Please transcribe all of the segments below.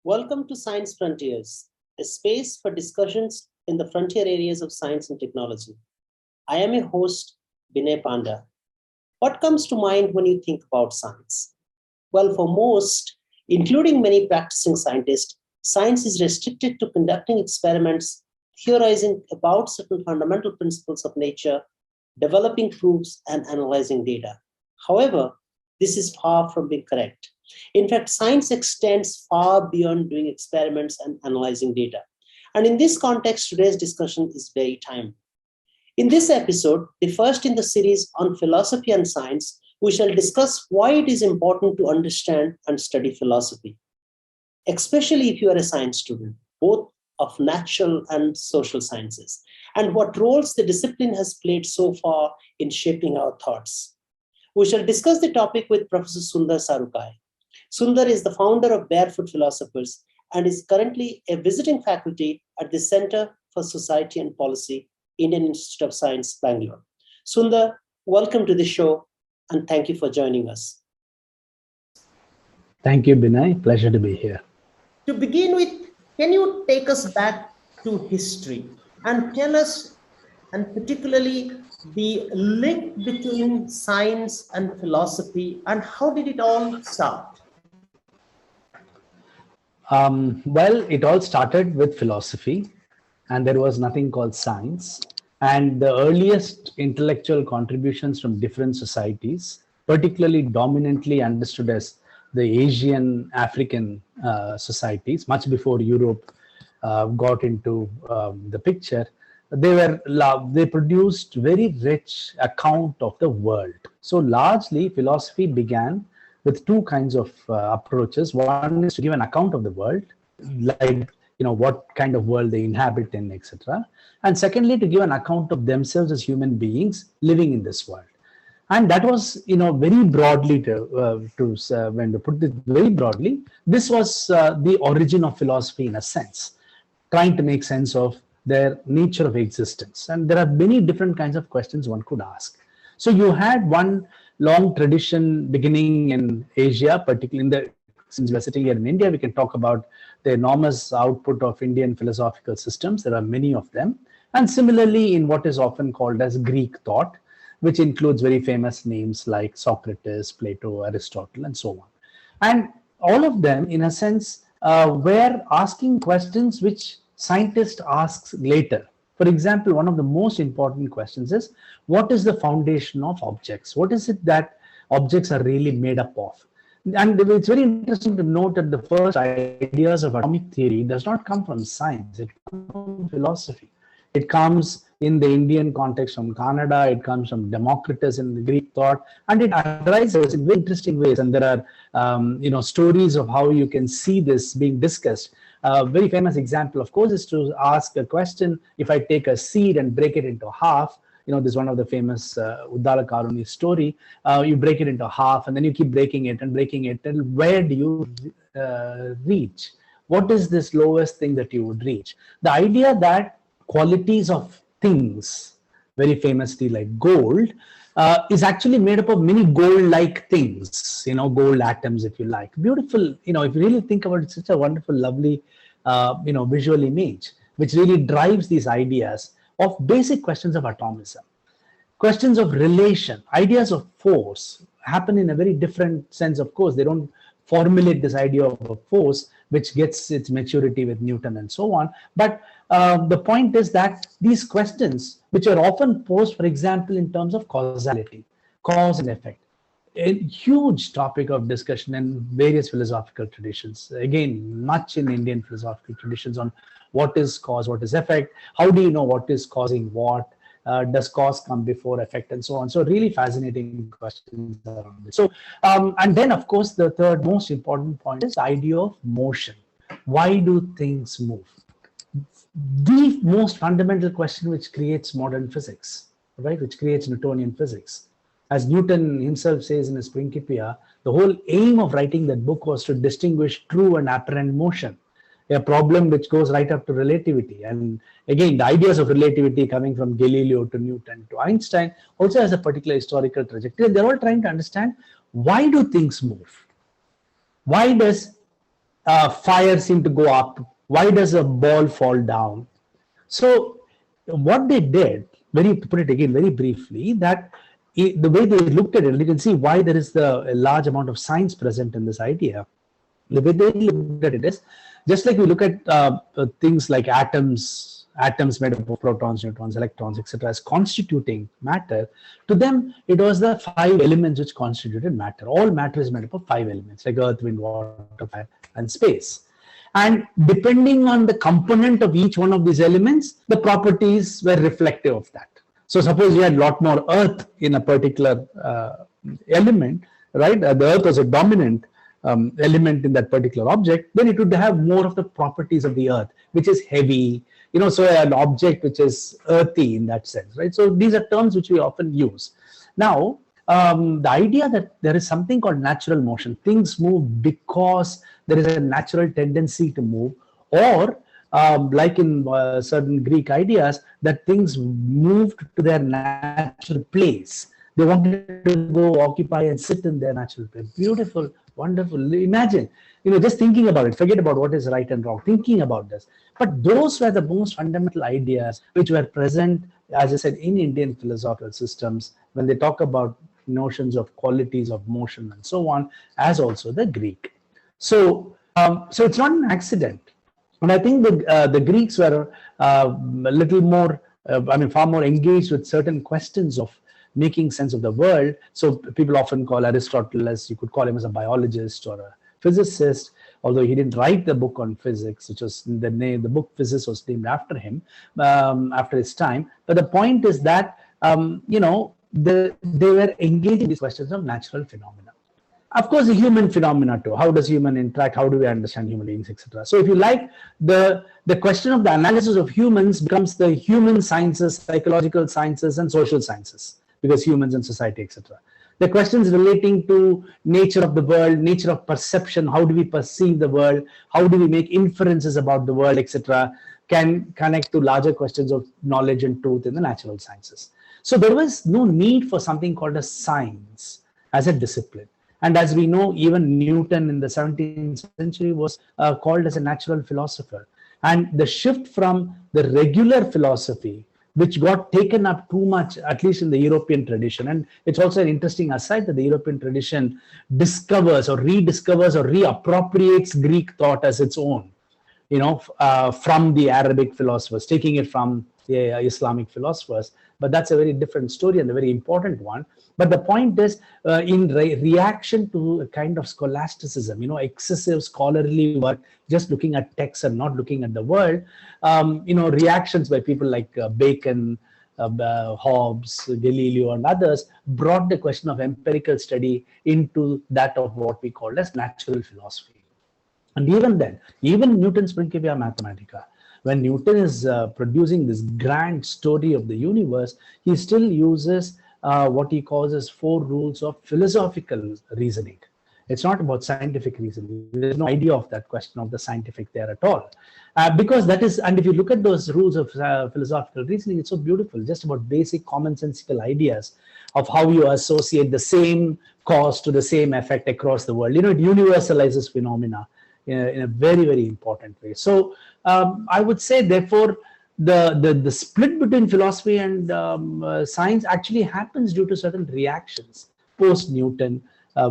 Welcome to Science Frontiers, a space for discussions in the frontier areas of science and technology. I am your host, Binay Panda. What comes to mind when you think about science? Well, for most, including many practicing scientists, science is restricted to conducting experiments, theorizing about certain fundamental principles of nature, developing proofs, and analyzing data. However, this is far from being correct. In fact, science extends far beyond doing experiments and analyzing data. And in this context, today's discussion is very timely. In this episode, the first in the series on philosophy and science, we shall discuss why it is important to understand and study philosophy, especially if you are a science student, both of natural and social sciences, and what roles the discipline has played so far in shaping our thoughts. We shall discuss the topic with Professor Sundar Sarukkai. Sundar is the founder of Barefoot Philosophers and is currently a visiting faculty at the Center for Society and Policy, Indian Institute of Science, Bangalore. Sundar, welcome to the show and thank you for joining us. Thank you, Binay. Pleasure to be here. To begin with, can you take us back to history and tell us, and particularly the link between science and philosophy, and how did it all start? Well, it all started with philosophy, and there was nothing called science. And the earliest intellectual contributions from different societies, particularly dominantly understood as the Asian African societies, much before Europe got into the picture, they produced very rich account of the world. So largely philosophy began with two kinds of approaches. One is to give an account of the world, like what kind of world they inhabit in, etc. And secondly, to give an account of themselves as human beings living in this world. And that was, very broadly when to put it very broadly, this was the origin of philosophy in a sense, trying to make sense of their nature of existence. And there are many different kinds of questions one could ask. So you had one long tradition beginning in Asia, particularly since we're sitting here in India, we can talk about the enormous output of Indian philosophical systems. There are many of them. And similarly, in what is often called as Greek thought, which includes very famous names like Socrates, Plato, Aristotle, and so on. And all of them, in a sense, were asking questions which scientists ask later. For example, one of the most important questions is, what is the foundation of objects? What is it that objects are really made up of? And it's very interesting to note that the first ideas of atomic theory does not come from science, it comes from philosophy. It comes in the Indian context from Canada, it comes from Democritus in the Greek thought, and it arises in very interesting ways. And there are stories of how you can see this being discussed. A very famous example, of course, is to ask a question: if I take a seed and break it into half, this is one of the famous Uddala Karuni story. You break it into half, and then you keep breaking it, and where do you reach? What is this lowest thing that you would reach? The idea that qualities of things, very famously like gold, is actually made up of many gold-like things, gold atoms, if you like. Beautiful, if you really think about it, it's such a wonderful, lovely, visual image, which really drives these ideas of basic questions of atomism. Questions of relation, ideas of force happen in a very different sense, of course. They don't formulate this idea of a force, which gets its maturity with Newton and so on. But the point is that these questions, which are often posed, for example, in terms of causality, cause and effect, a huge topic of discussion in various philosophical traditions. Again, much in Indian philosophical traditions on what is cause, what is effect, how do you know what is causing what, does cause come before effect, and so on. So really fascinating questions around this. So, and then of course, the third most important point is the idea of motion. Why do things move? The most fundamental question which creates modern physics, right? Which creates Newtonian physics. As Newton himself says in his Principia, the whole aim of writing that book was to distinguish true and apparent motion, a problem which goes right up to relativity. And again, the ideas of relativity coming from Galileo to Newton to Einstein also has a particular historical trajectory. They're all trying to understand, why do things move? Why does fire seem to go up? Why does a ball fall down? So what they did, very to put it again very briefly, that the way they looked at it, you can see why there is a large amount of science present in this idea. The way they looked at it is just like we look at things like atoms made up of protons, neutrons, electrons, etc., as constituting matter. To them, it was the five elements which constituted matter. All matter is made up of five elements, like earth, wind, water, fire, and space. And depending on the component of each one of these elements, the properties were reflective of that. So suppose you had a lot more earth in a particular element, right? The earth was a dominant element in that particular object, then it would have more of the properties of the earth, which is heavy, so an object which is earthy in that sense, right? So these are terms which we often use. Now, the idea that there is something called natural motion, things move because there is a natural tendency to move, or like in certain Greek ideas, that things moved to their natural place. They wanted to go occupy and sit in their natural place. Beautiful, wonderful. Imagine, just thinking about it, forget about what is right and wrong, thinking about this. But those were the most fundamental ideas which were present, as I said, in Indian philosophical systems when they talk about notions of qualities of motion and so on, as also the Greek. So it's not an accident. And I think the Greeks were a little more, far more engaged with certain questions of making sense of the world. So people often call Aristotle, as you could call him, as a biologist or a physicist, although he didn't write the book on physics, which was the book Physics was named after him, after his time. But the point is that, they were engaged in these questions of natural phenomena. Of course, the human phenomena too. How does human interact? How do we understand human beings, etc.? So if you like, the question of the analysis of humans becomes the human sciences, psychological sciences, and social sciences, because humans and society, etc. The questions relating to nature of the world, nature of perception, how do we perceive the world, how do we make inferences about the world, etc., can connect to larger questions of knowledge and truth in the natural sciences. So there was no need for something called a science as a discipline. And as we know, even Newton in the 17th century was called as a natural philosopher. And the shift from the regular philosophy, which got taken up too much, at least in the European tradition. And it's also an interesting aside that the European tradition discovers or rediscovers or reappropriates Greek thought as its own, from the Arabic philosophers, taking it from the Islamic philosophers. But that's a very different story and a very important one. But the point is, in reaction to a kind of scholasticism, excessive scholarly work, just looking at texts and not looking at the world, reactions by people like Bacon, Hobbes, Galileo, and others brought the question of empirical study into that of what we call as natural philosophy. And even then, even Newton's Principia Mathematica, when Newton is producing this grand story of the universe, he still uses what he calls as 4 rules of philosophical reasoning. It's not about scientific reasoning. There's no idea of that question of the scientific there at all. Because that is, and if you look at those rules of philosophical reasoning, it's so beautiful, just about basic commonsensical ideas of how you associate the same cause to the same effect across the world. It universalizes phenomena in a very, very important way. So I would say, therefore, the split between philosophy and science actually happens due to certain reactions post Newton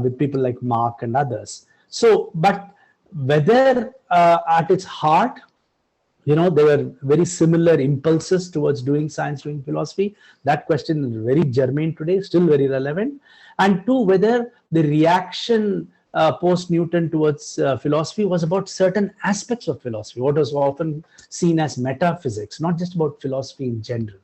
with people like Mach and others. So, but whether at its heart, there were very similar impulses towards doing science, doing philosophy, that question is very germane today, still very relevant. And 2, whether the reaction post-Newton towards philosophy was about certain aspects of philosophy, what was often seen as metaphysics, not just about philosophy in general.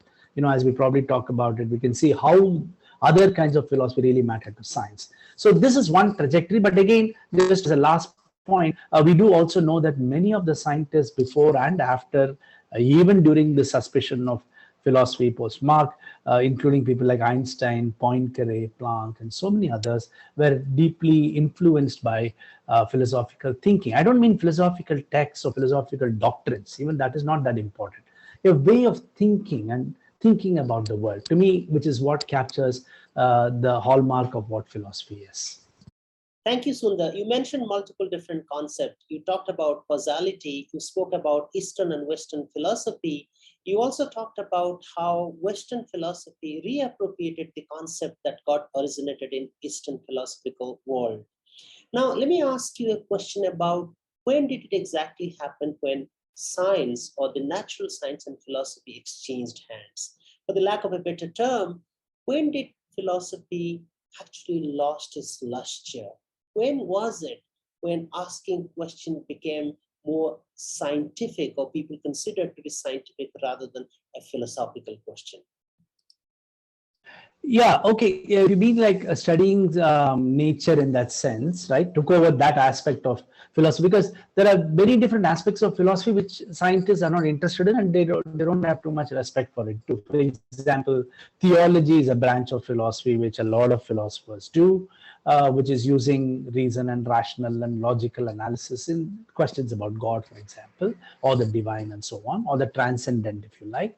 As we probably talk about it, we can see how other kinds of philosophy really matter to science. So this is one trajectory. But again, just as a last point, we do also know that many of the scientists before and after, even during the suspicion of philosophy post-Mach, including people like Einstein, Poincaré, Planck, and so many others, were deeply influenced by philosophical thinking. I don't mean philosophical texts or philosophical doctrines. Even that is not that important. A way of thinking and thinking about the world, to me, which is what captures the hallmark of what philosophy is. Thank you, Sundar. You mentioned multiple different concepts. You talked about causality. You spoke about Eastern and Western philosophy. You also talked about how Western philosophy reappropriated the concept that got originated in Eastern philosophical world. Now, let me ask you a question about when did it exactly happen when science or the natural science and philosophy exchanged hands? For the lack of a better term, when did philosophy actually lost its luster? When was it when asking questions became more scientific or people considered to be scientific rather than a philosophical question? Yeah, okay. Yeah, you mean like studying nature in that sense, right? Took over that aspect of philosophy because there are many different aspects of philosophy which scientists are not interested in, and they don't have too much respect for it too. For example, theology is a branch of philosophy which a lot of philosophers do, which is using reason and rational and logical analysis in questions about God, for example, or the divine and so on, or the transcendent, if you like.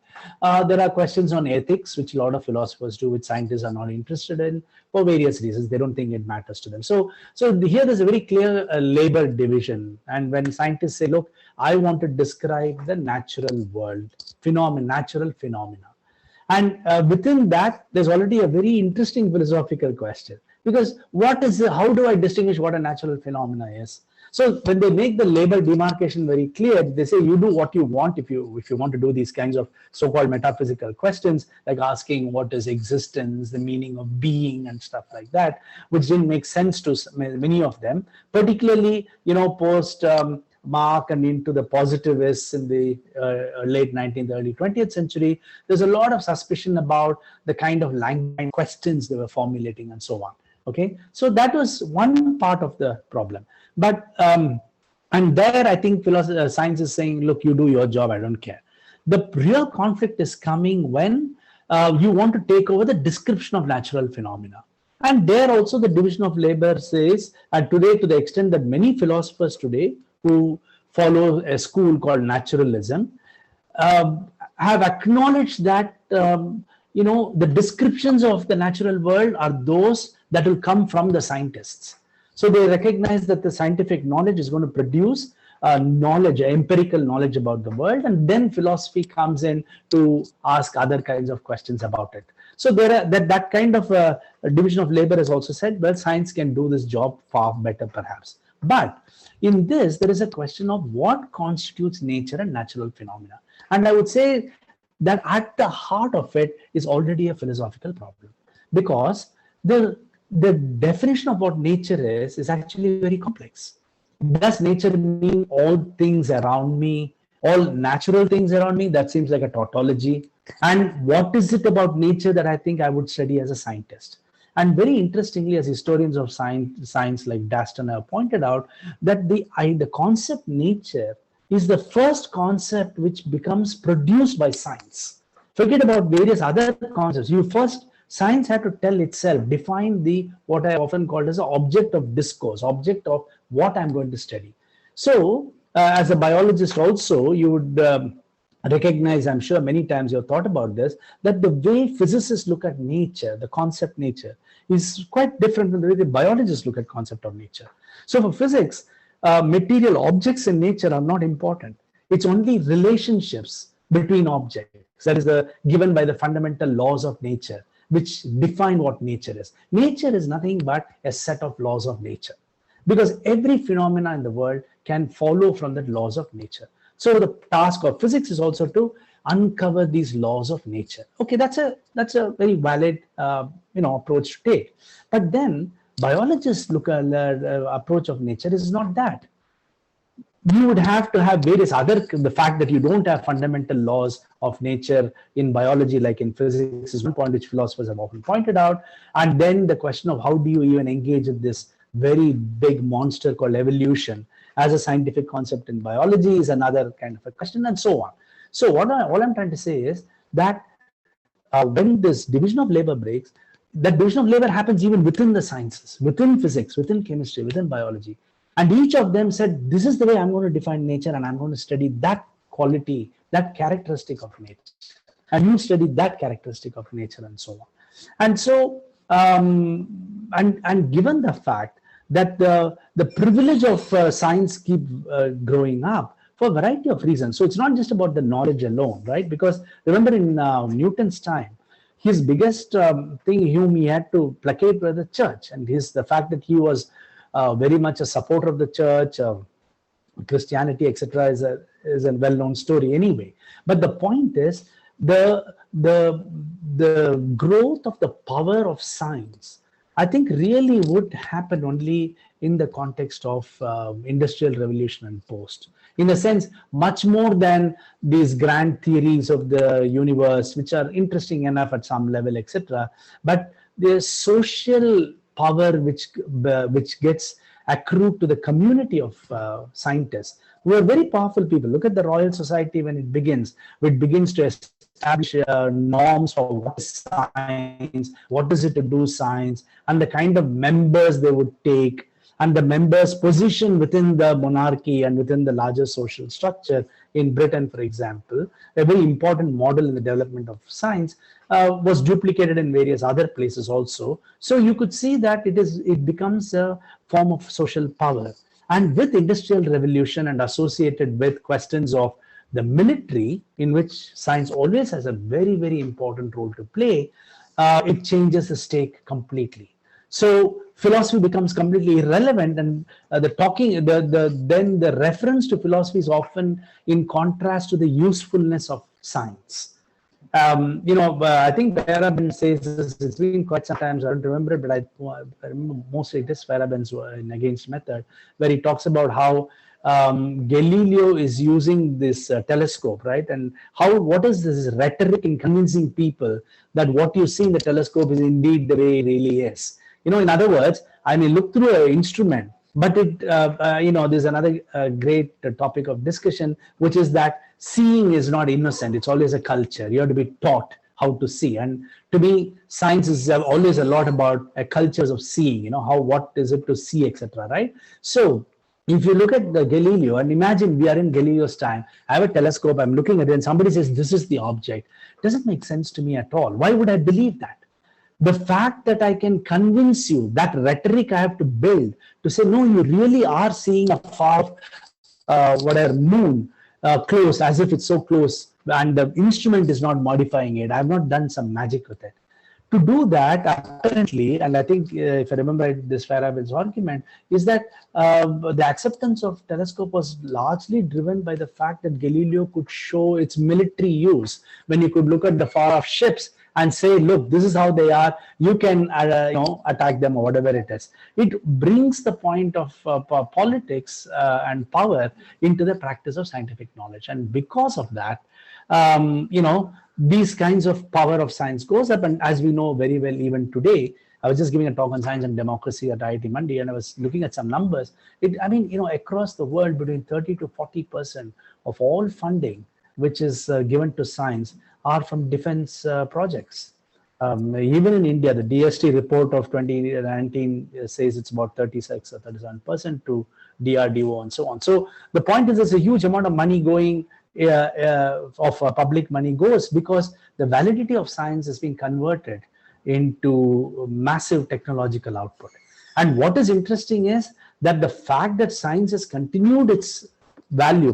There are questions on ethics, which a lot of philosophers do, which scientists are not interested in for various reasons. They don't think it matters to them. So here there's a very clear labor division. And when scientists say, look, I want to describe the natural world, natural phenomena. And within that, there's already a very interesting philosophical question. Because how do I distinguish what a natural phenomena is? So when they make the label demarcation very clear, they say you do what you want if you want to do these kinds of so-called metaphysical questions, like asking what is existence, the meaning of being, and stuff like that, which didn't make sense to many of them, particularly post Mark and into the positivists in the late 19th, early 20th century. There's a lot of suspicion about the kind of language questions they were formulating and so on. Okay, so that was one part of the problem. But and there I think science is saying, look, you do your job, I don't care. The real conflict is coming when you want to take over the description of natural phenomena. And there also the division of labor says, and today, to the extent that many philosophers today who follow a school called naturalism have acknowledged that the descriptions of the natural world are those that will come from the scientists. So they recognize that the scientific knowledge is going to produce knowledge, empirical knowledge about the world, and then philosophy comes in to ask other kinds of questions about it. So that kind of division of labor is also said, well, science can do this job far better perhaps. But in this, there is a question of what constitutes nature and natural phenomena. And I would say that at the heart of it is already a philosophical problem, because the definition of what nature is actually very complex. Does nature mean all things around me, all natural things around me? That seems like a tautology. And what is it about nature that I think I would study as a scientist? And very interestingly, as historians of science like Daston have pointed out, that the concept nature is the first concept which becomes produced by science. Forget about various other concepts. Science had to tell itself, define what I often called as an object of discourse, object of what I'm going to study. So, as a biologist also, you would recognize, I'm sure many times you've thought about this, that the way physicists look at nature, the concept nature, is quite different from the way the biologists look at concept of nature. So for physics, material objects in nature are not important. It's only relationships between objects that is given by the fundamental laws of nature, which define what nature is. Nature is nothing but a set of laws of nature, because every phenomena in the world can follow from the laws of nature. So the task of physics is also to uncover these laws of nature. Okay, that's a very valid approach to take. But then biologists look at the approach of nature is not that. You would have to have the fact that you don't have fundamental laws of nature in biology like in physics is one point which philosophers have often pointed out. And then the question of how do you even engage in this very big monster called evolution as a scientific concept in biology is another kind of a question, and so on. So all I'm trying to say is that when this division of labor breaks, that division of labor happens even within the sciences, within physics, within chemistry, within biology. And each of them said, this is the way I'm going to define nature, and I'm going to study that quality, that characteristic of nature. And you study that characteristic of nature, and so on. And so, and given the fact that the privilege of science keep growing up for a variety of reasons. So it's not just about the knowledge alone, right? Because remember in Newton's time, his biggest thing whom he had to placate was the church, and the fact that he was very much a supporter of the church. Christianity, etc., is a well-known story anyway. But the point is the growth of the power of science, I think, really would happen only in the context of industrial revolution and post. In a sense, much more than these grand theories of the universe, which are interesting enough at some level, etc. But the social power which gets accrued to the community of scientists who are very powerful people. Look at the Royal Society when it begins to establish norms for what is science, what is it to do science, and the kind of members they would take, and the members' position within the monarchy and within the larger social structure. In Britain, for example, a very important model in the development of science was duplicated in various other places also. So you could see that it becomes a form of social power. And with industrial revolution and associated with questions of the military, in which science always has a very, very important role to play, it changes the stake completely. So philosophy becomes completely irrelevant, and then the reference to philosophy is often in contrast to the usefulness of science. I think Farabin says this, it's been quite some times, I don't remember it, but I remember mostly this Farabin's in Against Method, where he talks about how Galileo is using this telescope, right? And what is this rhetoric in convincing people that what you see in the telescope is indeed the way it really is. In other words, I may look through an instrument, but there's another great topic of discussion, which is that seeing is not innocent. It's always a culture. You have to be taught how to see. And to me, science is always a lot about cultures of seeing, what is it to see, etc., right? So if you look at the Galileo, and imagine we are in Galileo's time, I have a telescope, I'm looking at it, and somebody says, this is the object. Doesn't make sense to me at all. Why would I believe that? The fact that I can convince you, that rhetoric I have to build to say, no, you really are seeing a far, moon close, as if it's so close, and the instrument is not modifying it. I have not done some magic with it. To do that, apparently, and I think if I remember this Farabin's argument, is that the acceptance of telescope was largely driven by the fact that Galileo could show its military use. When you could look at the far-off ships and say, look, this is how they are, you can attack them or whatever it is. It brings the point of politics and power into the practice of scientific knowledge. And because of that, these kinds of power of science goes up. And as we know very well, even today, I was just giving a talk on science and democracy at IIT Mandi, and I was looking at some numbers. Across the world, between 30 to 40% of all funding which is given to science are from defense projects. Even in India, the DST report of 2019 says it's about 36 or 37% to DRDO and so on. So the point is, there's a huge amount of money going, public money goes, because the validity of science is being converted into massive technological output. And what is interesting is that the fact that science has continued its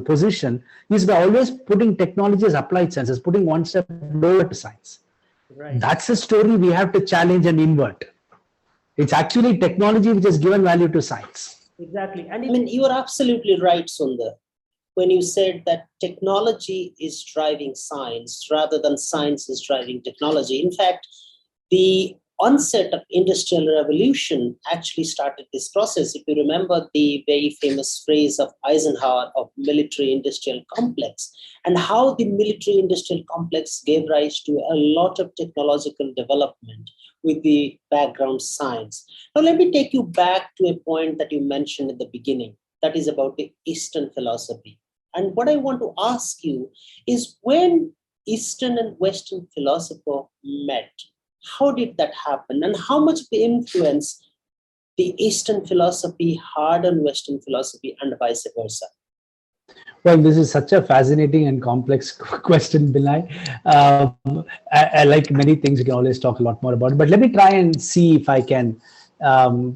position is by always putting technology as applied science, as putting one step lower to science. Right. That's a story we have to challenge and invert. It's actually technology which has given value to science. Exactly. And you are absolutely right, Sundar, when you said that technology is driving science rather than science is driving technology. In fact, the onset of industrial revolution actually started this process. If you remember the very famous phrase of Eisenhower of military industrial complex, and how the military industrial complex gave rise to a lot of technological development with the background science. Now, let me take you back to a point that you mentioned in the beginning, that is about the Eastern philosophy. And what I want to ask you is, when Eastern and Western philosopher met, how did that happen, and how much influence the Eastern philosophy had on Western philosophy, and vice versa? Well, this is such a fascinating and complex question, Binay. I like many things, you can always talk a lot more about it, but let me try and see if I can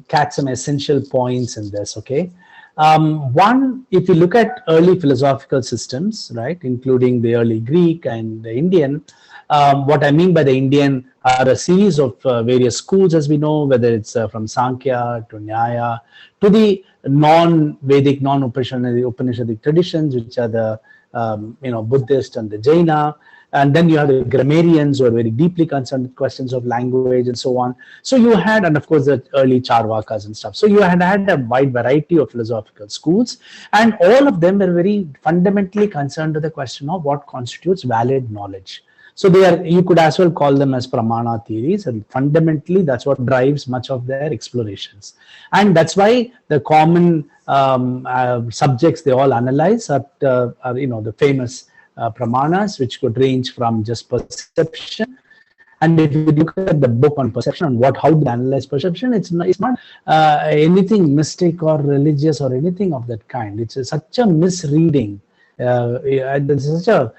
catch some essential points in this. Okay. One, if you look at early philosophical systems, right, including the early Greek and the Indian, what I mean by the Indian are a series of various schools, as we know, whether it's from Sankhya to Nyaya to the non-Vedic, non-Upanishadic traditions, which are the Buddhist and the Jaina. And then you have the grammarians who are very deeply concerned with questions of language and so on. So you had, and of course, the early Charvakas and stuff. So you had a wide variety of philosophical schools, and all of them were very fundamentally concerned with the question of what constitutes valid knowledge. So they are, you could as well call them as pramana theories, and fundamentally that's what drives much of their explorations. And that's why the common subjects they all analyze are the famous pramanas, which could range from just perception. And if you look at the book on perception and how to analyze perception, it's not anything mystic or religious or anything of that kind. It's such a misreading. There's such a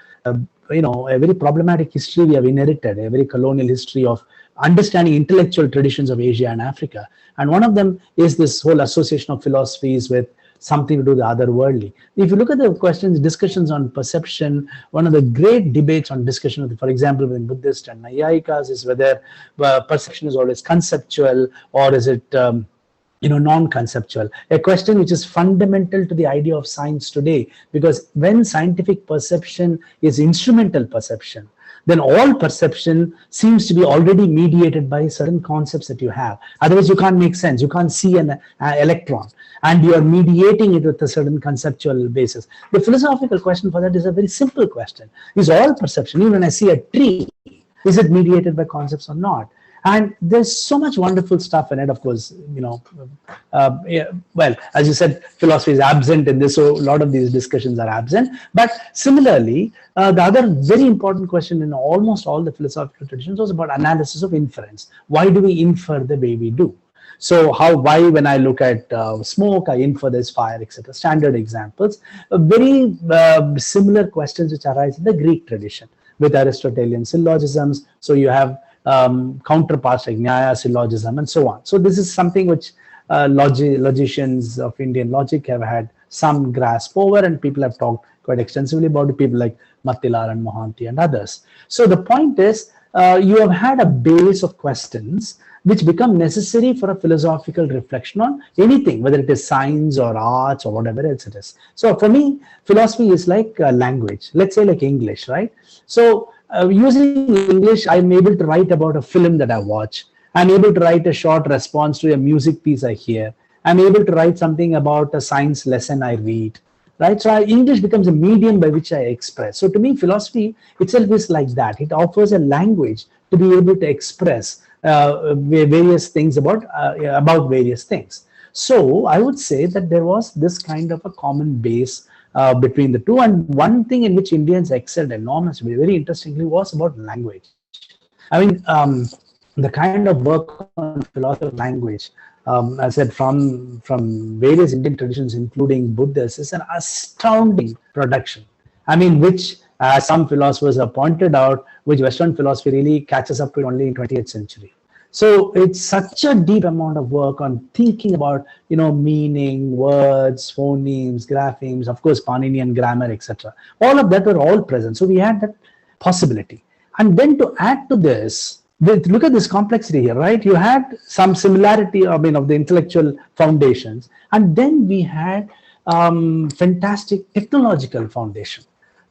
very problematic history we have inherited, a very colonial history of understanding intellectual traditions of Asia and Africa. And one of them is this whole association of philosophies with something to do with the otherworldly. If you look at the discussions on perception, one of the great debates on discussion, for example, with Buddhist and Nayayikas, is whether perception is always conceptual or is it non-conceptual, a question which is fundamental to the idea of science today, because when scientific perception is instrumental perception, then all perception seems to be already mediated by certain concepts that you have. Otherwise, you can't make sense. You can't see an electron, and you are mediating it with a certain conceptual basis. The philosophical question for that is a very simple question. Is all perception, even when I see a tree, is it mediated by concepts or not? And there's so much wonderful stuff in it, of course, well, as you said, philosophy is absent in this, so a lot of these discussions are absent. But similarly, the other very important question in almost all the philosophical traditions was about analysis of inference. Why do we infer the way we do? So why when I look at smoke, I infer there's fire, etc. Standard examples. Very similar questions which arise in the Greek tradition with Aristotelian syllogisms. So you have counterparts like Nyaya, syllogism, and so on. So this is something which logicians of Indian logic have had some grasp over, and people have talked quite extensively about it, people like Mattilar and Mohanty and others. So the point is, you have had a base of questions which become necessary for a philosophical reflection on anything, whether it is science or arts or whatever else it is. So for me, philosophy is like language, let's say like English, right? So using English, I'm able to write about a film that I watch. I'm able to write a short response to a music piece I hear. I'm able to write something about a science lesson I read, right? So English becomes a medium by which I express. So to me, philosophy itself is like that. It offers a language to be able to express various things about various things. So I would say that there was this kind of a common base between the two. And one thing in which Indians excelled enormously, very interestingly, was about language. I mean, the kind of work on philosophy of language, I said from various Indian traditions, including Buddhists, is an astounding production. I mean, which some philosophers have pointed out, which Western philosophy really catches up to only in 20th century. So it's such a deep amount of work on thinking about, meaning, words, phonemes, graphemes, of course, Paninian grammar, etc. All of that were all present. So we had that possibility. And then to add to this, look at this complexity here, right? You had some similarity, of the intellectual foundations. And then we had fantastic technological foundation.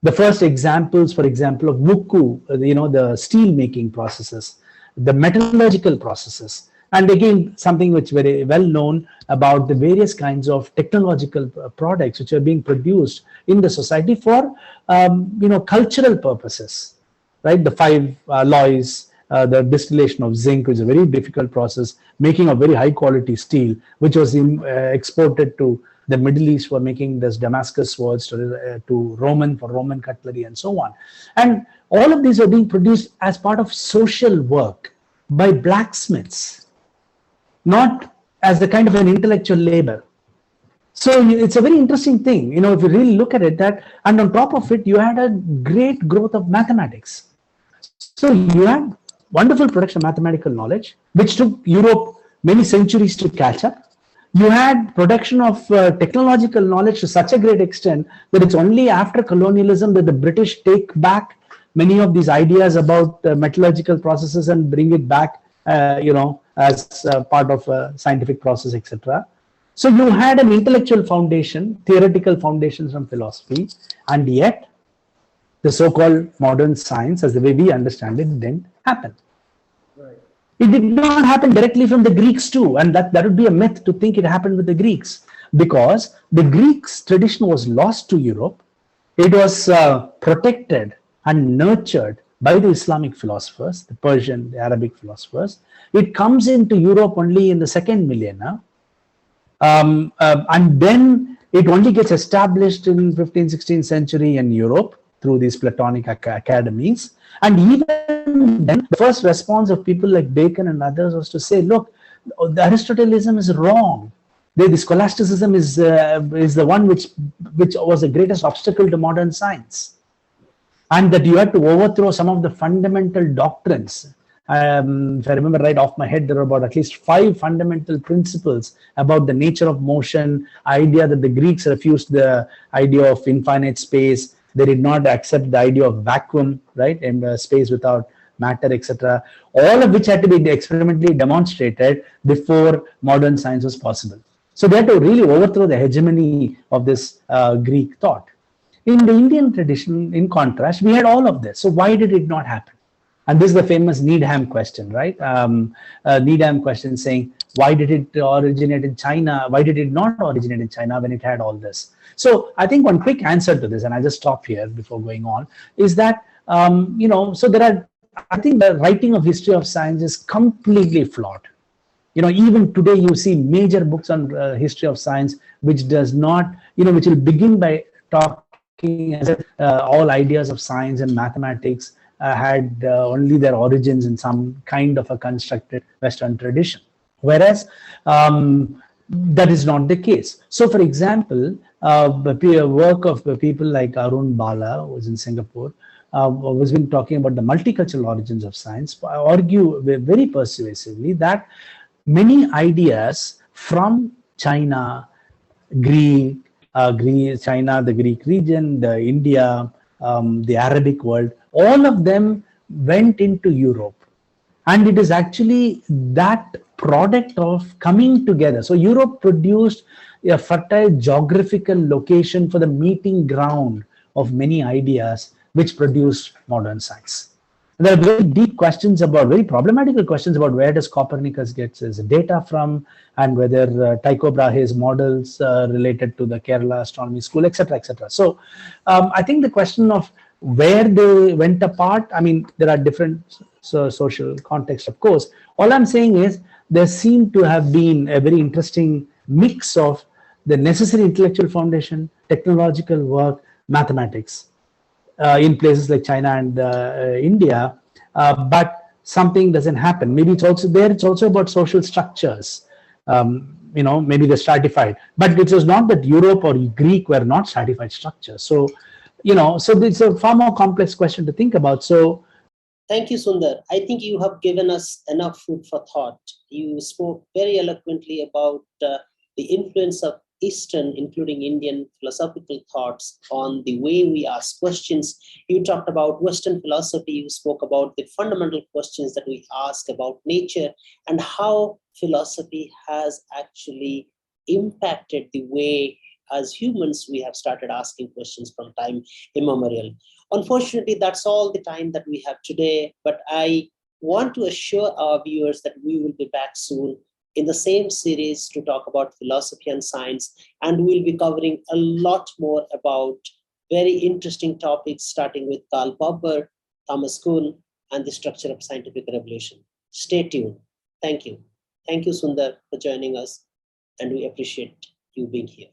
The first examples, for example, of Vuku, the steel making processes, the metallurgical processes, and again something which very well known about the various kinds of technological products which are being produced in the society for cultural purposes, right? The 5 alloys, the distillation of zinc, which is a very difficult process, making a very high quality steel, which was exported to the Middle East for making this Damascus swords, to Roman cutlery, and so on. And all of these are being produced as part of social work by blacksmiths, not as the kind of an intellectual labor. So it's a very interesting thing, if you really look at it, that, and on top of it, you had a great growth of mathematics. So you had wonderful production of mathematical knowledge, which took Europe many centuries to catch up. You had production of technological knowledge to such a great extent that it's only after colonialism that the British take back many of these ideas about metallurgical processes and bring it back, as part of a scientific process, etc. So you had an intellectual foundation, theoretical foundations from philosophy, and yet the so-called modern science, as the way we understand it, didn't happen. Right. It did not happen directly from the Greeks too, and that would be a myth to think it happened with the Greeks, because the Greeks' tradition was lost to Europe. It was protected and nurtured by the Islamic philosophers, the Persian, the Arabic philosophers. It comes into Europe only in the second millennia, and then it only gets established in 15th, 16th century in Europe through these Platonic academies. And even then, the first response of people like Bacon and others was to say, look, the Aristotelianism is wrong. The scholasticism is the one which was the greatest obstacle to modern science. And that you had to overthrow some of the fundamental doctrines. If I remember right off my head, there are about at least 5 fundamental principles about the nature of motion, idea that the Greeks refused the idea of infinite space. They did not accept the idea of vacuum, right, and space without matter, etc. All of which had to be experimentally demonstrated before modern science was possible. So they had to really overthrow the hegemony of this Greek thought. In the Indian tradition, in contrast, we had all of this. So why did it not happen? And this is the famous Needham question, right? Needham question saying, why did it originate in China? Why did it not originate in China when it had all this? So I think one quick answer to this, and I just stop here before going on, is that, so there are, I think the writing of history of science is completely flawed. Even today you see major books on history of science, which does not, which will begin by talking as if all ideas of science and mathematics had only their origins in some kind of a constructed Western tradition. Whereas that is not the case. So, for example, the work of people like Arun Bala, who was in Singapore, was been talking about the multicultural origins of science, argue very persuasively that many ideas from China, China, the Greek region, the India, the Arabic world, all of them went into Europe. And it is actually that product of coming together. So Europe produced a fertile geographical location for the meeting ground of many ideas which produced modern science. There are very deep questions about, very problematical questions about where does Copernicus get his data from, and whether Tycho Brahe's models related to the Kerala Astronomy School, etc., etc. So I think the question of where they went apart, I mean, there are different social contexts, of course. All I'm saying is there seemed to have been a very interesting mix of the necessary intellectual foundation, technological work, mathematics in places like China and India, but something doesn't happen. Maybe it's also there, it's also about social structures. Maybe they're stratified, but it was not that Europe or Greek were not stratified structures. So, so it's a far more complex question to think about. So, thank you, Sundar. I think you have given us enough food for thought. You spoke very eloquently about the influence of Eastern, including Indian philosophical thoughts on the way we ask questions. You talked about Western philosophy. You spoke about the fundamental questions that we ask about nature and how philosophy has actually impacted the way as humans we have started asking questions from time immemorial. Unfortunately, that's all the time that we have today, but I want to assure our viewers that we will be back soon in the same series to talk about philosophy and science, and we'll be covering a lot more about very interesting topics, starting with Karl Popper, Thomas Kuhn, and the structure of scientific revolution. Stay tuned. Thank you. Thank you, Sundar, for joining us, and we appreciate you being here.